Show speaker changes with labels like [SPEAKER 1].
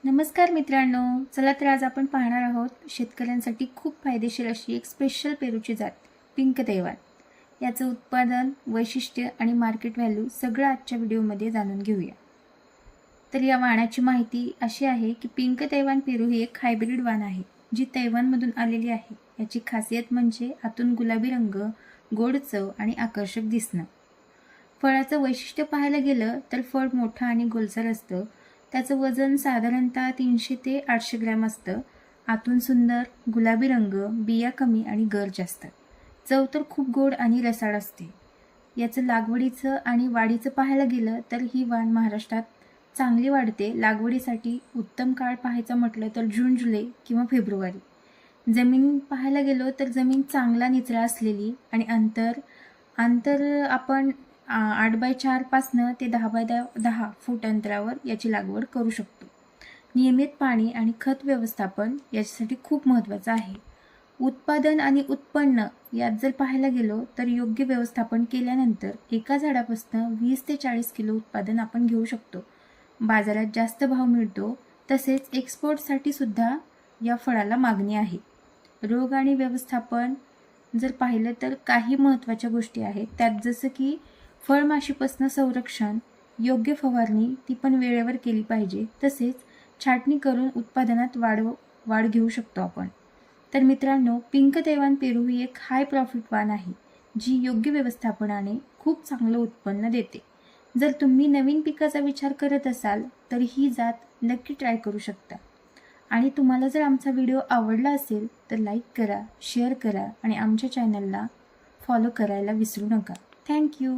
[SPEAKER 1] नमस्कार मित्रांनो, चला तर आज आपण पाहणार आहोत शेतकऱ्यांसाठी खूप फायदेशीर अशी एक स्पेशल पेरूची जात पिंक तैवान. याचं उत्पादन, वैशिष्ट्य आणि मार्केट व्हॅल्यू सगळं आजच्या व्हिडिओमध्ये जाणून घेऊया. तर या वाणाची माहिती अशी आहे की पिंक तैवान पेरू ही एक हायब्रिड वाण आहे जी तैवानमधून आलेली आहे. याची खासियत म्हणजे आतून गुलाबी रंग, गोड चव आणि आकर्षक दिसणं. फळाचं वैशिष्ट्य पाहायला गेलं तर फळ मोठं आणि गोलसर असतं. त्याचं वजन साधारणतः 300 ते 800 ग्रॅम असतं. आतून सुंदर गुलाबी रंग, बिया कमी आणि गर जास्त. चव तर खूप गोड आणि रसाळ असते. याचं लागवडीचं आणि वाढीचं पाहायला गेलं तर ही वाण महाराष्ट्रात चांगली वाढते. लागवडीसाठी उत्तम काळ पाहायचा म्हटलं तर जून, जुलै किंवा फेब्रुवारी. जमीन पाहायला गेलो तर जमीन चांगला निचरा असलेली आणि अंतर अंतर आपण 8x4 पासनं ते 10x10 फूट अंतरावर याची लागवड करू शकतो. नियमित पाणी आणि खत व्यवस्थापन याच्यासाठी खूप महत्त्वाचं आहे. उत्पादन आणि उत्पन्न यात जर पाहायला गेलो तर योग्य व्यवस्थापन केल्यानंतर एका झाडापासून 20 ते 40 किलो उत्पादन आपण घेऊ शकतो. बाजारात जास्त भाव मिळतो. तसेच एक्सपोर्टसाठी सुद्धा या फळाला मागणी आहे. रोग आणि व्यवस्थापन जर पाहिलं तर काही महत्त्वाच्या गोष्टी आहेत त्यात, जसं की फळमाशीपासून संरक्षण, योग्य फवारणी ती पण वेळेवर केली पाहिजे. तसेच छाटणी करून उत्पादनात वाढ घेऊ शकतो आपण. तर मित्रांनो, पिंक तैवान पेरू ही एक हाय प्रॉफिट वाण आहे जी योग्य व्यवस्थापनाने खूप चांगलं उत्पन्न देते. जर तुम्ही नवीन पिकाचा विचार करत असाल तर ही जात नक्की ट्राय करू शकता. आणि तुम्हाला जर आमचा व्हिडिओ आवडला असेल तर लाईक करा, शेअर करा आणि आमच्या चॅनलला फॉलो करायला विसरू नका. थँक्यू.